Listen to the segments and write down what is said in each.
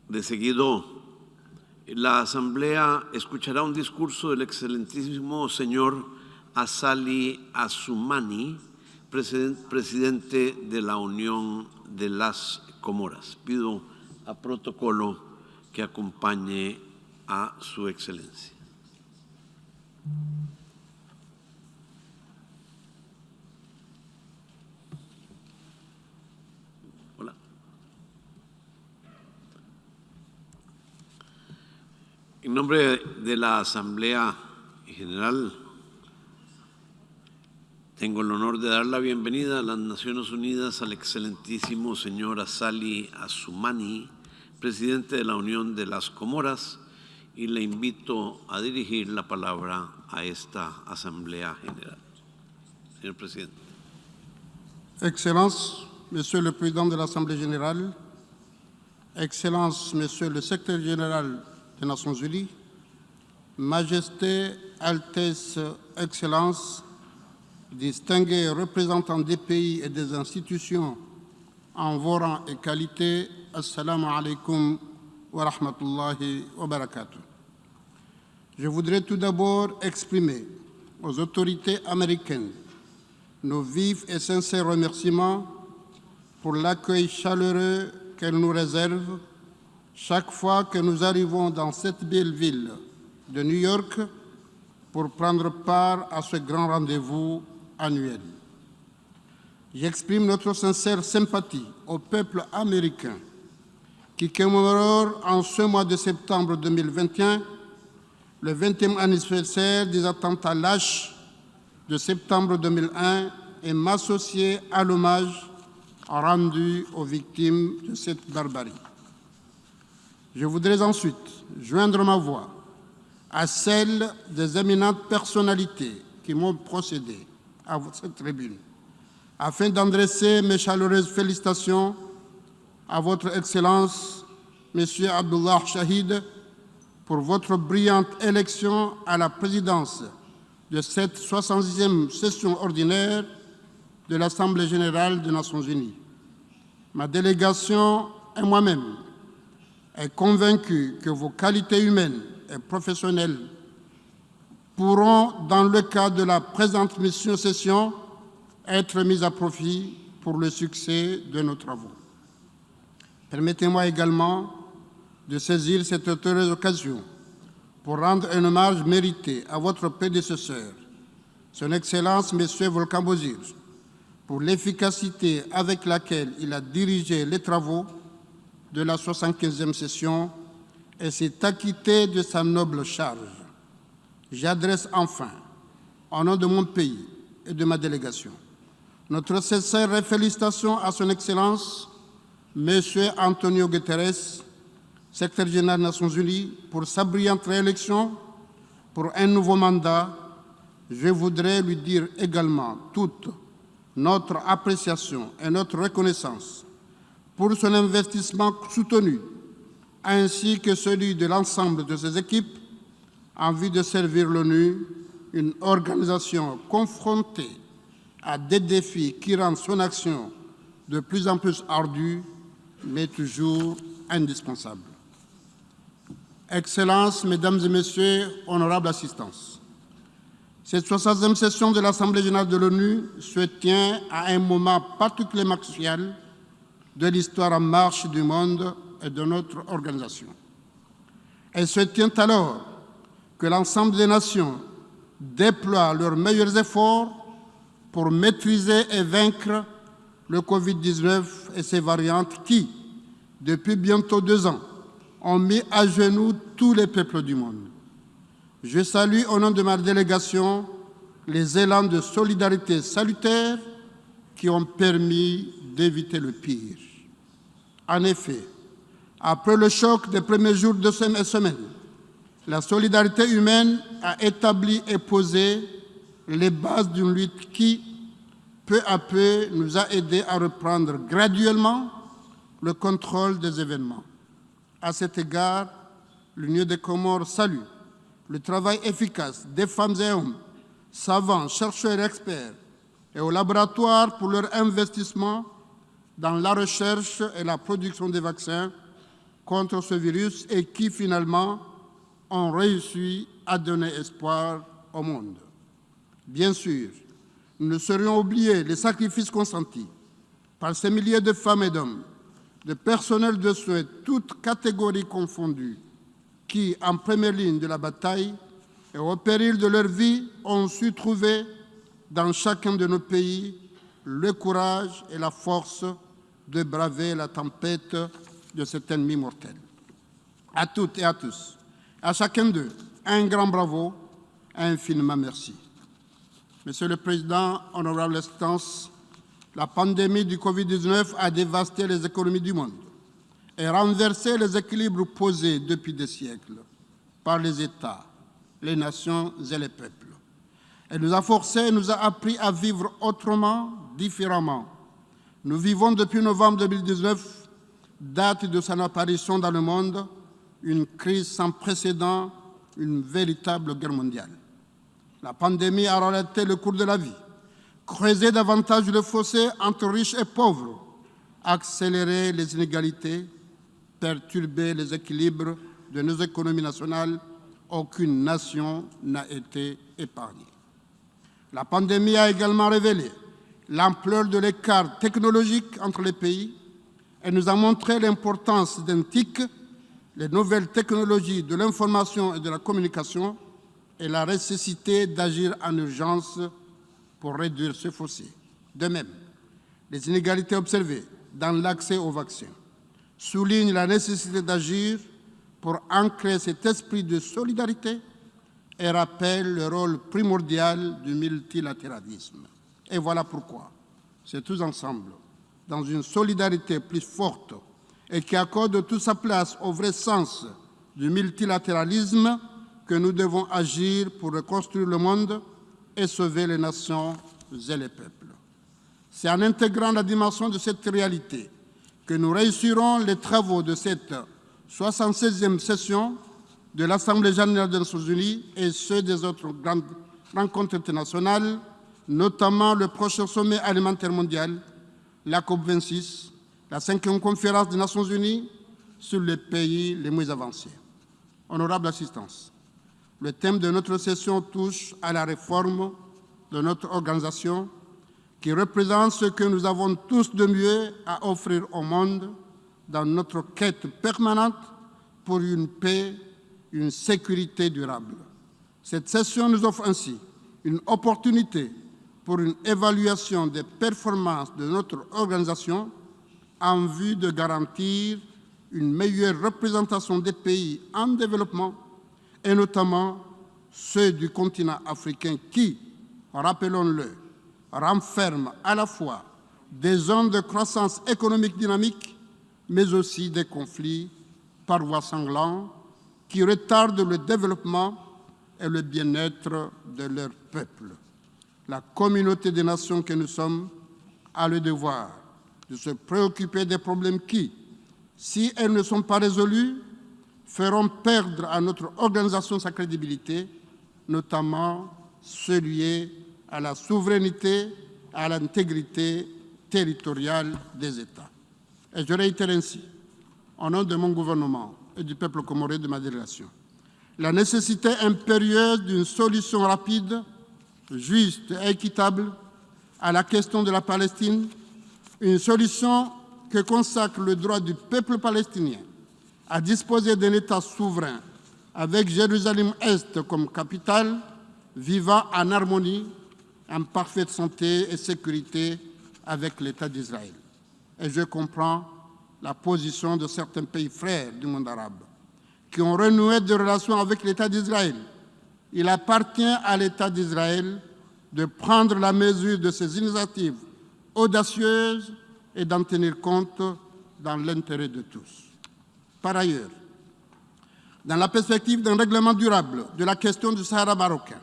De seguido, la Asamblea escuchará un discurso del excelentísimo señor Azali Assoumani, presidente de la Unión de las Comoras. Pido a protocolo que acompañe a su excelencia. Hola. En nombre de la Asamblea General, tengo el honor de dar la bienvenida a las Naciones Unidas al excelentísimo señor Azali Assoumani, presidente de la Unión de las Comoras, y le invito a dirigir la palabra a esta Asamblea General. Señor presidente. Excellences, Monsieur le Président de l'Assemblée générale, Excellences, Monsieur le Secrétaire général des Nations Unies, Majesté, Altesse, Excellences, distingués représentants des pays et des institutions en vos rangs et qualités, Assalamu alaikum wa rahmatullahi wa barakatuh. Je voudrais tout d'abord exprimer aux autorités américaines nos vifs et sincères remerciements pour l'accueil chaleureux qu'elles nous réservent chaque fois que nous arrivons dans cette belle ville de New York pour prendre part à ce grand rendez-vous annuel. J'exprime notre sincère sympathie au peuple américain qui commémore en ce mois de septembre 2021 le 20e anniversaire des attentats lâches de septembre 2001 et m'associer à l'hommage rendu aux victimes de cette barbarie. Je voudrais ensuite joindre ma voix à celle des éminentes personnalités qui m'ont procédé à cette tribune, afin d'adresser mes chaleureuses félicitations à votre Excellence, Monsieur Abdullah Shahid, pour votre brillante élection à la présidence de cette 70e session ordinaire de l'Assemblée générale des Nations unies. Ma délégation et moi-même est convaincus que vos qualités humaines et professionnelles pourront, dans le cadre de la présente session, être mises à profit pour le succès de nos travaux. Permettez-moi également de saisir cette heureuse occasion pour rendre un hommage mérité à votre prédécesseur, Son Excellence M. Volkan Bozkır, pour l'efficacité avec laquelle il a dirigé les travaux de la 75e session et s'est acquitté de sa noble charge. J'adresse enfin, au nom de mon pays et de ma délégation, notre sincère félicitation à Son Excellence M. Antonio Guterres, secrétaire général des Nations Unies, pour sa brillante réélection pour un nouveau mandat. Je voudrais lui dire également toute notre appréciation et notre reconnaissance pour son investissement soutenu, ainsi que celui de l'ensemble de ses équipes en vue de servir l'ONU, une organisation confrontée à des défis qui rendent son action de plus en plus ardue, mais toujours indispensable. Excellences, Mesdames et Messieurs, honorables assistances, cette 60e session de l'Assemblée générale de l'ONU se tient à un moment particulièrement crucial de l'histoire en marche du monde et de notre organisation. Elle se tient alors que l'ensemble des nations déploient leurs meilleurs efforts pour maîtriser et vaincre le Covid-19 et ses variantes qui, depuis bientôt 2 ans, ont mis à genoux tous les peuples du monde. Je salue au nom de ma délégation les élans de solidarité salutaire qui ont permis d'éviter le pire. En effet, après le choc des premiers jours de cette semaine, la solidarité humaine a établi et posé les bases d'une lutte qui, peu à peu, nous a aidés à reprendre graduellement le contrôle des événements. À cet égard, l'Union des Comores salue le travail efficace des femmes et hommes, savants, chercheurs et experts, et aux laboratoires pour leur investissement dans la recherche et la production des vaccins, contre ce virus et qui finalement ont réussi à donner espoir au monde. Bien sûr, nous ne saurions oublier les sacrifices consentis par ces milliers de femmes et d'hommes, de personnels de soins, toutes catégories confondues, qui, en première ligne de la bataille et au péril de leur vie, ont su trouver dans chacun de nos pays le courage et la force de braver la tempête de cet ennemi mortel. À toutes et à tous, à chacun d'eux, un grand bravo, infiniment merci. Monsieur le Président, honorables excellences, la pandémie du Covid-19 a dévasté les économies du monde et renversé les équilibres posés depuis des siècles par les États, les nations et les peuples. Elle nous a forcés et nous a appris à vivre autrement, différemment. Nous vivons depuis novembre 2019, date de son apparition dans le monde, une crise sans précédent, une véritable guerre mondiale. La pandémie a ralenté le cours de la vie, creusé davantage le fossé entre riches et pauvres, accéléré les inégalités, perturbé les équilibres de nos économies nationales. Aucune nation n'a été épargnée. La pandémie a également révélé l'ampleur de l'écart technologique entre les pays et nous a montré l'importance d'un TIC, les nouvelles technologies de l'information et de la communication, et la nécessité d'agir en urgence pour réduire ce fossé. De même, les inégalités observées dans l'accès aux vaccins soulignent la nécessité d'agir pour ancrer cet esprit de solidarité et rappellent le rôle primordial du multilatéralisme. Et voilà pourquoi c'est tous ensemble, dans une solidarité plus forte et qui accorde toute sa place au vrai sens du multilatéralisme, que nous devons agir pour reconstruire le monde et sauver les nations et les peuples. C'est en intégrant la dimension de cette réalité que nous réussirons les travaux de cette 76e session de l'Assemblée générale des Nations unies et ceux des autres grandes rencontres internationales, notamment le prochain sommet alimentaire mondial, la COP26, la 5e conférence des Nations unies sur les pays les moins avancés. Honorable assistance, le thème de notre session touche à la réforme de notre organisation qui représente ce que nous avons tous de mieux à offrir au monde dans notre quête permanente pour une paix, une sécurité durable. Cette session nous offre ainsi une opportunité pour une évaluation des performances de notre organisation en vue de garantir une meilleure représentation des pays en développement et notamment ceux du continent africain qui, rappelons-le, renferment à la fois des zones de croissance économique dynamique, mais aussi des conflits par voie sanglants qui retardent le développement et le bien-être de leur peuple. La communauté des nations que nous sommes a le devoir de se préoccuper des problèmes qui, si elles ne sont pas résolues, feront perdre à notre organisation sa crédibilité, notamment ceux liés à la souveraineté et à l'intégrité territoriale des États. Et je réitère ainsi, au nom de mon gouvernement et du peuple comorien de ma délégation, la nécessité impérieuse d'une solution rapide, juste et équitable à la question de la Palestine, une solution que consacre le droit du peuple palestinien à disposer d'un État souverain avec Jérusalem-Est comme capitale, vivant en harmonie, en parfaite santé et sécurité avec l'État d'Israël. Et je comprends la position de certains pays frères du monde arabe qui ont renoué des relations avec l'État d'Israël. Il appartient à l'État d'Israël de prendre la mesure de ces initiatives audacieuses et d'en tenir compte dans l'intérêt de tous. Par ailleurs, dans la perspective d'un règlement durable de la question du Sahara marocain,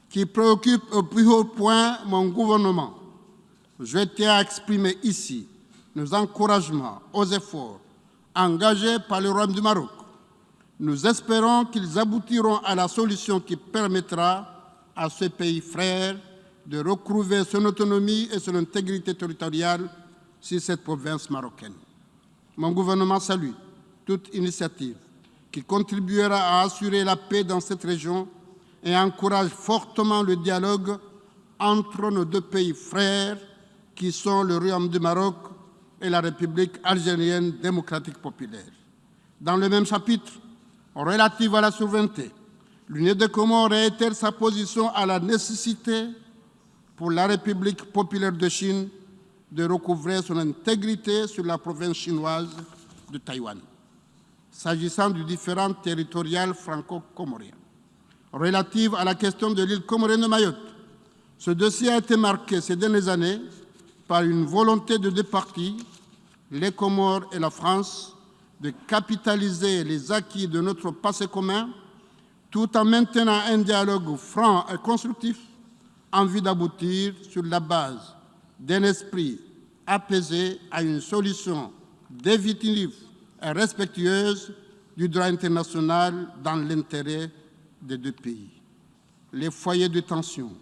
qui préoccupe au plus haut point mon gouvernement, je tiens à exprimer ici nos encouragements aux efforts engagés par le Royaume du Maroc. Nous espérons qu'ils aboutiront à la solution qui permettra à ce pays frère de recouvrer son autonomie et son intégrité territoriale sur cette province marocaine. Mon gouvernement salue toute initiative qui contribuera à assurer la paix dans cette région et encourage fortement le dialogue entre nos deux pays frères qui sont le Royaume du Maroc et la République algérienne démocratique populaire. Dans le même chapitre, relatif à la souveraineté, l'Union des Comores réitère sa position à la nécessité pour la République populaire de Chine de recouvrer son intégrité sur la province chinoise de Taïwan. S'agissant du différend territorial franco-comorien, relative à la question de l'île comorienne de Mayotte, ce dossier a été marqué ces dernières années par une volonté de deux parties, les Comores et la France, de capitaliser les acquis de notre passé commun tout en maintenant un dialogue franc et constructif en vue d'aboutir sur la base d'un esprit apaisé à une solution définitive et respectueuse du droit international dans l'intérêt des deux pays. Les foyers de tension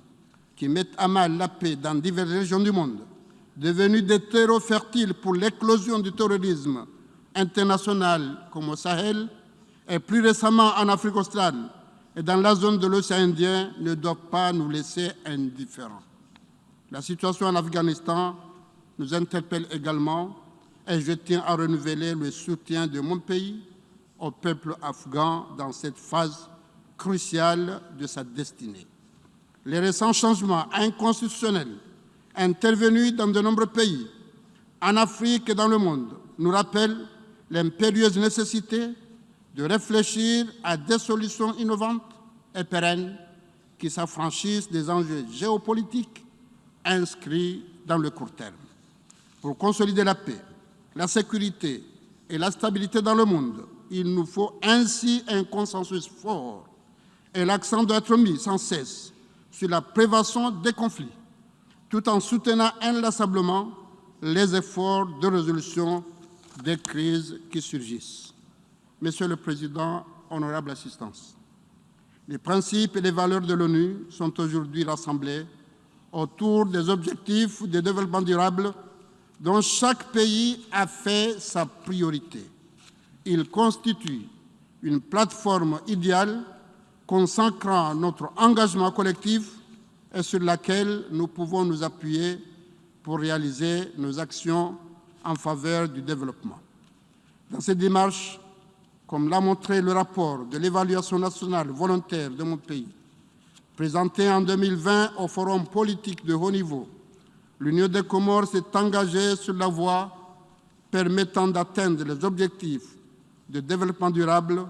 qui mettent à mal la paix dans diverses régions du monde, devenus des terreaux fertiles pour l'éclosion du terrorisme international comme au Sahel et plus récemment en Afrique australe et dans la zone de l'océan Indien, ne doivent pas nous laisser indifférents. La situation en Afghanistan nous interpelle également et je tiens à renouveler le soutien de mon pays au peuple afghan dans cette phase cruciale de sa destinée. Les récents changements inconstitutionnels intervenus dans de nombreux pays, en Afrique et dans le monde, nous rappellent l'impérieuse nécessité de réfléchir à des solutions innovantes et pérennes qui s'affranchissent des enjeux géopolitiques inscrits dans le court terme. Pour consolider la paix, la sécurité et la stabilité dans le monde, il nous faut ainsi un consensus fort et l'accent doit être mis sans cesse sur la prévention des conflits, tout en soutenant inlassablement les efforts de résolution des crises qui surgissent. Monsieur le Président, honorable assistance, les principes et les valeurs de l'ONU sont aujourd'hui rassemblés autour des objectifs de développement durable dont chaque pays a fait sa priorité. Ils constituent une plateforme idéale consacrant notre engagement collectif et sur laquelle nous pouvons nous appuyer pour réaliser nos actions en faveur du développement. Dans cette démarche, comme l'a montré le rapport de l'évaluation nationale volontaire de mon pays, présenté en 2020 au Forum politique de haut niveau, l'Union des Comores s'est engagée sur la voie permettant d'atteindre les objectifs de développement durable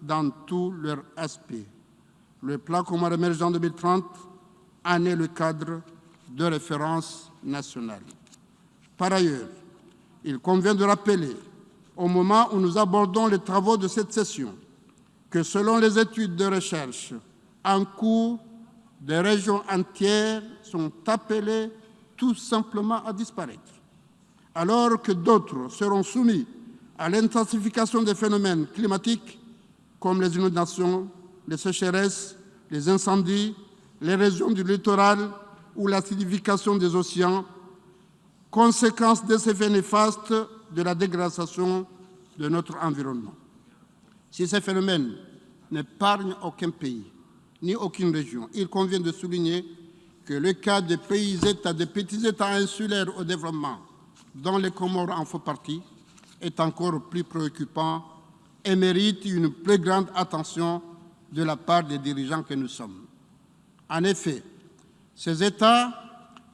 dans tous leurs aspects. Le plan Comores émergent 2030 en est le cadre de référence nationale. Par ailleurs, il convient de rappeler, au moment où nous abordons les travaux de cette session, que selon les études de recherche en cours, des régions entières sont appelées tout simplement à disparaître, alors que d'autres seront soumis à l'intensification des phénomènes climatiques comme les inondations, les sécheresses, les incendies, l'érosion du littoral ou l'acidification des océans, conséquence des effets néfastes de la dégradation de notre environnement. Si ces phénomènes n'épargnent aucun pays ni aucune région, il convient de souligner que le cas des pays-États, des petits États insulaires au développement, dont les Comores en font partie, est encore plus préoccupant et mérite une plus grande attention de la part des dirigeants que nous sommes. En effet, ces États,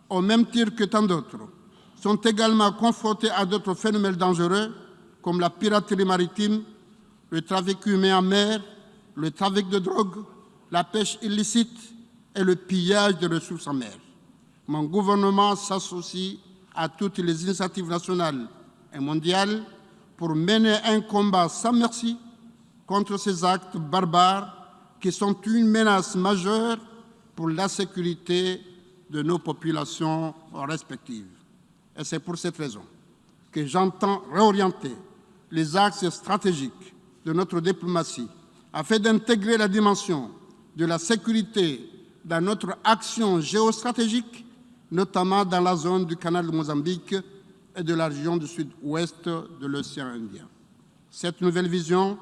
au même titre que tant d'autres, sont également confrontés à d'autres phénomènes dangereux comme la piraterie maritime, le trafic humain en mer, le trafic de drogue, la pêche illicite et le pillage des ressources en mer. Mon gouvernement s'associe à toutes les initiatives nationales et mondiales pour mener un combat sans merci contre ces actes barbares qui sont une menace majeure pour la sécurité de nos populations respectives. Et c'est pour cette raison que j'entends réorienter les axes stratégiques de notre diplomatie afin d'intégrer la dimension de la sécurité dans notre action géostratégique, notamment dans la zone du canal de Mozambique et de la région du sud-ouest de l'océan Indien. Cette nouvelle vision,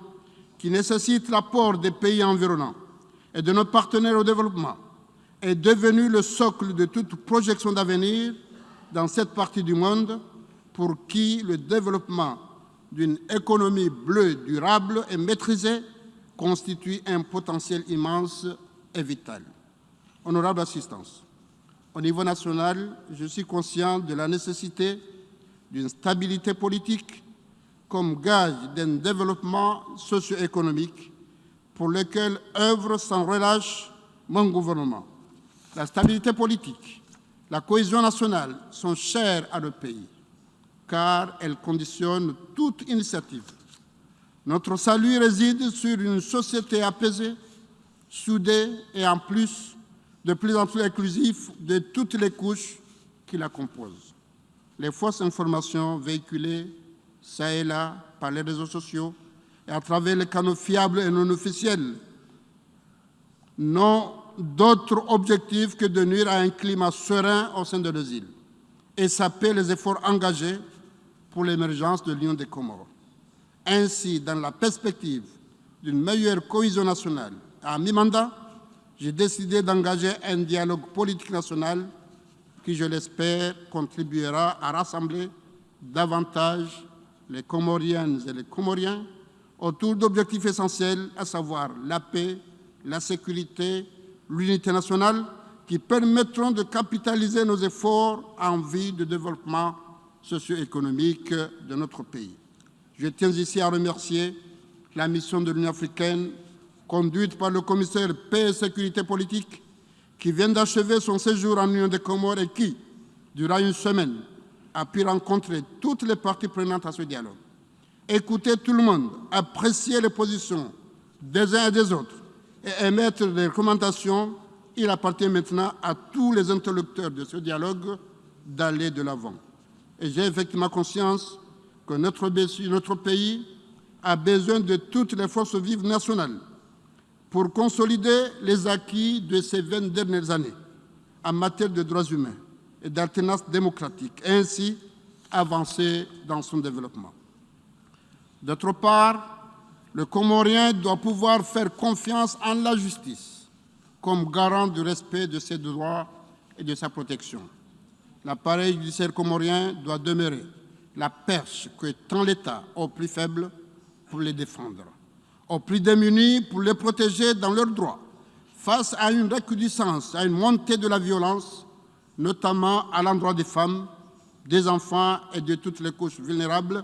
qui nécessite l'apport des pays environnants et de nos partenaires au développement, est devenue le socle de toute projection d'avenir dans cette partie du monde pour qui le développement d'une économie bleue durable et maîtrisée constitue un potentiel immense et vital. Honorable assistance, au niveau national, je suis conscient de la nécessité d'une stabilité politique comme gage d'un développement socio-économique pour lequel œuvre sans relâche mon gouvernement. La stabilité politique, la cohésion nationale sont chères à notre pays, car elles conditionnent toute initiative. Notre salut réside sur une société apaisée, soudée et en plus de plus en plus inclusive de toutes les couches qui la composent. Les fausses informations véhiculées ça et là par les réseaux sociaux et à travers les canaux fiables et non officiels n'ont d'autre objectif que de nuire à un climat serein au sein de nos îles et saper les efforts engagés pour l'émergence de l'Union des Comores. Ainsi, dans la perspective d'une meilleure cohésion nationale, à mi-mandat, j'ai décidé d'engager un dialogue politique national qui, je l'espère, contribuera à rassembler davantage les Comoriennes et les Comoriens autour d'objectifs essentiels, à savoir la paix, la sécurité, l'unité nationale, qui permettront de capitaliser nos efforts en vue de développement socio-économique de notre pays. Je tiens ici à remercier la mission de l'Union africaine conduite par le commissaire paix et sécurité politique qui vient d'achever son séjour en Union des Comores et qui, durant une semaine, a pu rencontrer toutes les parties prenantes à ce dialogue, écouter tout le monde, apprécier les positions des uns et des autres et émettre des recommandations. Il appartient maintenant à tous les interlocuteurs de ce dialogue d'aller de l'avant. Et j'ai effectivement conscience que notre pays a besoin de toutes les forces vives nationales pour consolider les acquis de ces 20 dernières années en matière de droits humains et d'alternance démocratique, et ainsi avancer dans son développement. D'autre part, le Comorien doit pouvoir faire confiance en la justice comme garant du respect de ses droits et de sa protection. L'appareil judiciaire comorien doit demeurer la perche que tend l'État aux plus faibles pour les défendre, aux plus démunis pour les protéger dans leurs droits, face à une recrudescence, à une montée de la violence, notamment à l'endroit des femmes, des enfants et de toutes les couches vulnérables.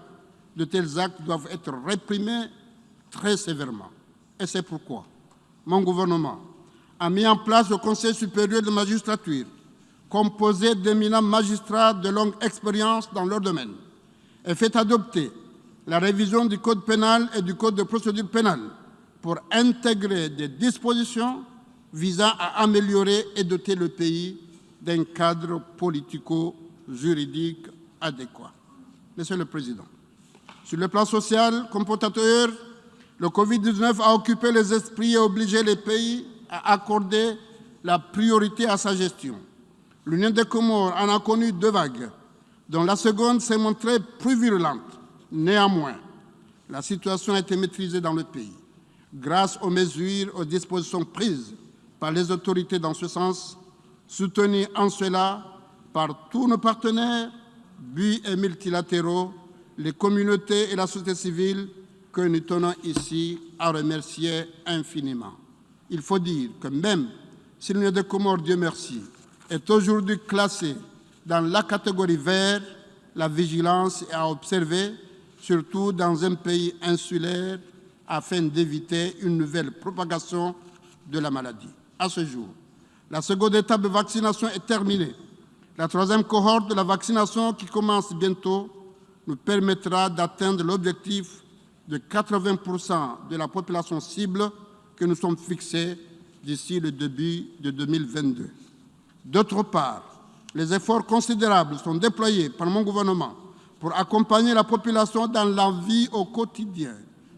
De tels actes doivent être réprimés très sévèrement. Et c'est pourquoi mon gouvernement a mis en place le Conseil supérieur de magistrature, composé d'éminents magistrats de longue expérience dans leur domaine, et fait adopter la révision du Code pénal et du Code de procédure pénale pour intégrer des dispositions visant à améliorer et doter le pays d'un cadre politico-juridique adéquat. Monsieur le Président, sur le plan social, comme portateur, le Covid-19 a occupé les esprits et obligé les pays à accorder la priorité à sa gestion. L'Union des Comores en a connu 2 vagues, dont la seconde s'est montrée plus virulente. Néanmoins, la situation a été maîtrisée dans le pays, grâce aux mesures, aux dispositions prises par les autorités dans ce sens, soutenues en cela par tous nos partenaires, bi- et multilatéraux, les communautés et la société civile, que nous tenons ici à remercier infiniment. Il faut dire que même si l'Union des Comores, Dieu merci, est aujourd'hui classée dans la catégorie vert, la vigilance est à observer, surtout dans un pays insulaire, afin d'éviter une nouvelle propagation de la maladie. À ce jour, la seconde étape de vaccination est terminée. La 3e cohorte de la vaccination, qui commence bientôt, nous permettra d'atteindre l'objectif de 80% de la population cible que nous sommes fixés d'ici le début de 2022. D'autre part, les efforts considérables sont déployés par mon gouvernement pour accompagner la population dans la vie au quotidien,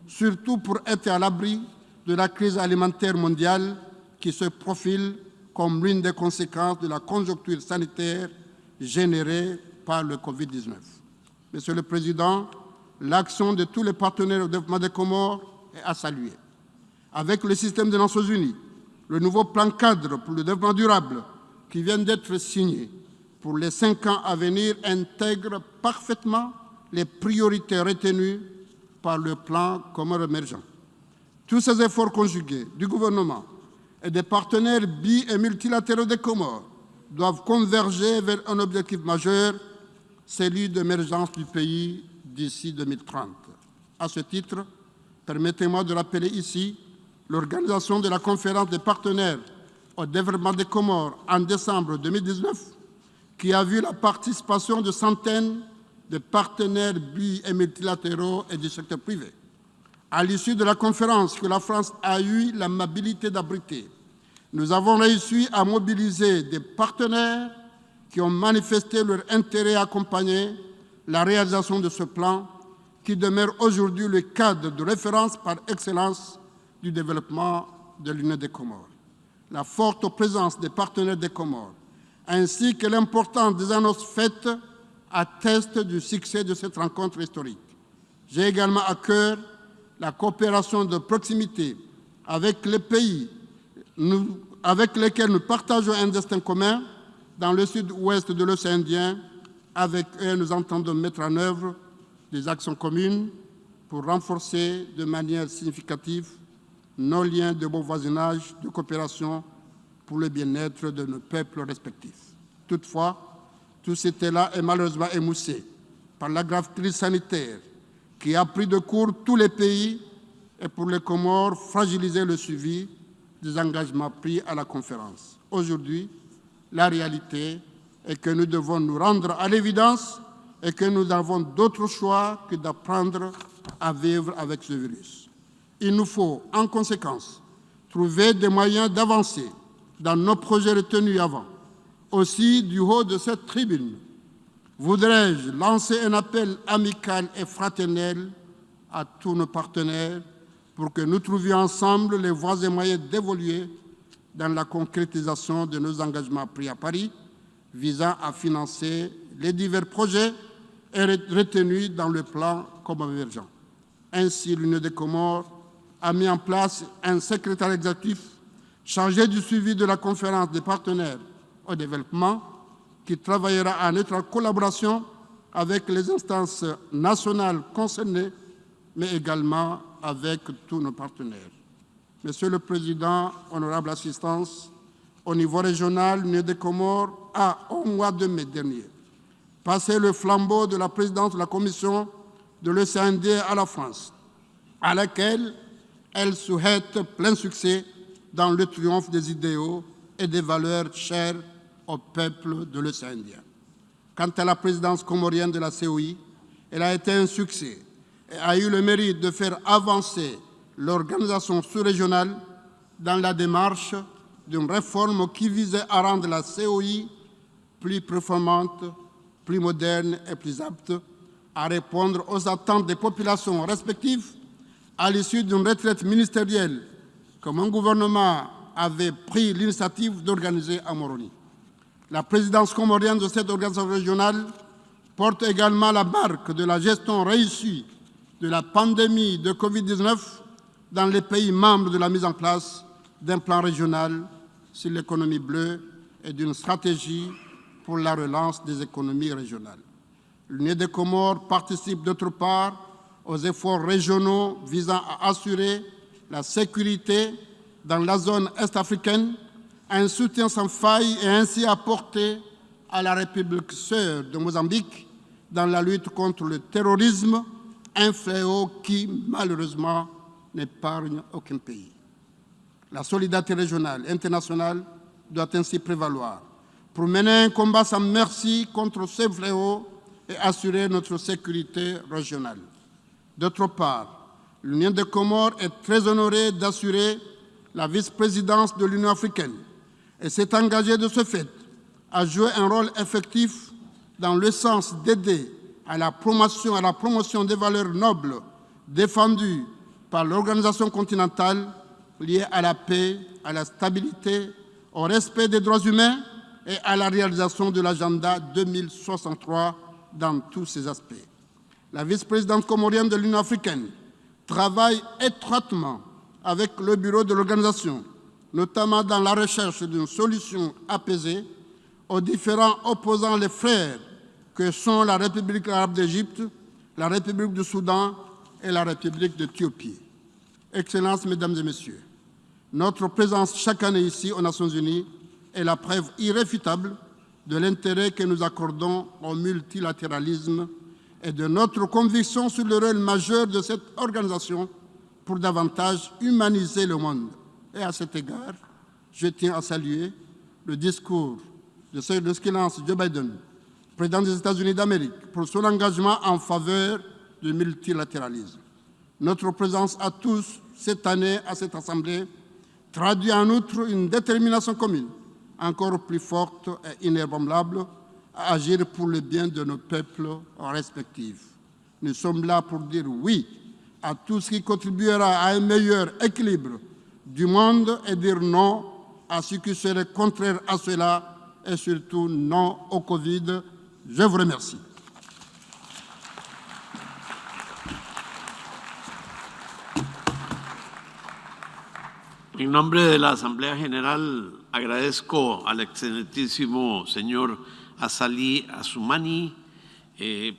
surtout pour être à l'abri de la crise alimentaire mondiale qui se profile comme l'une des conséquences de la conjoncture sanitaire générée par le Covid-19. Monsieur le Président, l'action de tous les partenaires au développement des Comores est à saluer. Avec le système des Nations Unies, le nouveau plan cadre pour le développement durable qui vient d'être signé pour les 5 ans à venir intègre parfaitement les priorités retenues par le plan commun émergent. Tous ces efforts conjugués du gouvernement et des partenaires bi- et multilatéraux des Comores doivent converger vers un objectif majeur, celui d'émergence du pays d'ici 2030. À ce titre, permettez-moi de rappeler ici l'organisation de la conférence des partenaires au développement des Comores en décembre 2019, qui a vu la participation de centaines de partenaires bi- et multilatéraux et du secteur privé. À l'issue de la conférence que la France a eu l'amabilité d'abriter, nous avons réussi à mobiliser des partenaires qui ont manifesté leur intérêt à accompagner la réalisation de ce plan qui demeure aujourd'hui le cadre de référence par excellence du développement de l'Union des Comores. La forte présence des partenaires des Comores ainsi que l'importance des annonces faites attestent du succès de cette rencontre historique. J'ai également à cœur la coopération de proximité avec les pays avec lesquels nous partageons un destin commun dans le sud-ouest de l'océan Indien. Avec eux, nous entendons mettre en œuvre des actions communes pour renforcer de manière significative nos liens de bon voisinage, de coopération pour le bien-être de nos peuples respectifs. Toutefois, tout cela est malheureusement émoussé par la grave crise sanitaire qui a pris de court tous les pays et pour les Comores fragilisé le suivi des engagements pris à la conférence. Aujourd'hui, la réalité est que nous devons nous rendre à l'évidence et que nous n'avons d'autre choix que d'apprendre à vivre avec ce virus. Il nous faut, en conséquence, trouver des moyens d'avancer dans nos projets retenus avant. Aussi, du haut de cette tribune, voudrais-je lancer un appel amical et fraternel à tous nos partenaires pour que nous trouvions ensemble les voies et moyens d'évoluer dans la concrétisation de nos engagements pris à Paris visant à financer les divers projets retenus dans le plan commun émergent. Ainsi, l'Union des Comores a mis en place un secrétaire exécutif chargé du suivi de la conférence des partenaires au développement qui travaillera en étroite collaboration avec les instances nationales concernées, mais également avec tous nos partenaires. Monsieur le Président, honorable assistance, au niveau régional, l'Union des Comores a, au mois de mai dernier, passé le flambeau de la présidence de la Commission de l'océan Indien à la France, à laquelle elle souhaite plein succès dans le triomphe des idéaux et des valeurs chères au peuple de l'océan Indien. Quant à la présidence comorienne de la COI, elle a été un succès et a eu le mérite de faire avancer l'organisation sous-régionale dans la démarche d'une réforme qui visait à rendre la COI plus performante, plus moderne et plus apte à répondre aux attentes des populations respectives à l'issue d'une retraite ministérielle que mon gouvernement avait pris l'initiative d'organiser à Moroni. La présidence comorienne de cette organisation régionale porte également la marque de la gestion réussie de la pandémie de Covid-19 dans les pays membres de la mise en place d'un plan régional sur l'économie bleue et d'une stratégie pour la relance des économies régionales. L'Union des Comores participe d'autre part aux efforts régionaux visant à assurer la sécurité dans la zone est-africaine, un soutien sans faille et ainsi apporter à la République sœur de Mozambique dans la lutte contre le terrorisme, un fléau qui, malheureusement, n'épargne aucun pays. La solidarité régionale et internationale doit ainsi prévaloir pour mener un combat sans merci contre ce fléau et assurer notre sécurité régionale. D'autre part, l'Union des Comores est très honorée d'assurer la vice-présidence de l'Union africaine et s'est engagée de ce fait à jouer un rôle effectif dans le sens d'aider à la promotion des valeurs nobles défendues par l'organisation continentale liées à la paix, à la stabilité, au respect des droits humains et à la réalisation de l'agenda 2063 dans tous ses aspects. la vice-présidente comorienne de l'Union africaine, travaille étroitement avec le bureau de l'organisation, notamment dans la recherche d'une solution apaisée aux différents opposants, les frères que sont la République arabe d'Égypte, la République du Soudan et la République d'Éthiopie. Excellences, Mesdames et Messieurs, notre présence chaque année ici aux Nations Unies est la preuve irréfutable de l'intérêt que nous accordons au multilatéralisme et de notre conviction sur le rôle majeur de cette organisation pour davantage humaniser le monde. Et à cet égard, je tiens à saluer le discours de Son Excellence Joe Biden, président des États-Unis d'Amérique, pour son engagement en faveur du multilatéralisme. Notre présence à tous cette année à cette Assemblée traduit en outre une détermination commune, encore plus forte et inébranlable, à agir pour le bien de nos peuples respectifs. Nous sommes là pour dire oui à tout ce qui contribuera à un meilleur équilibre du monde et dire non à ce qui serait contraire à cela et surtout non au Covid. Je vous remercie. En nombre de la Asamblea General, agradezco al excelentísimo señor Azali Assoumani,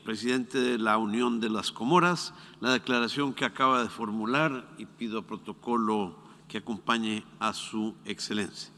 presidente de la Unión de las Comoras, la declaración que acaba de formular y pido a protocolo que acompañe a su excelencia.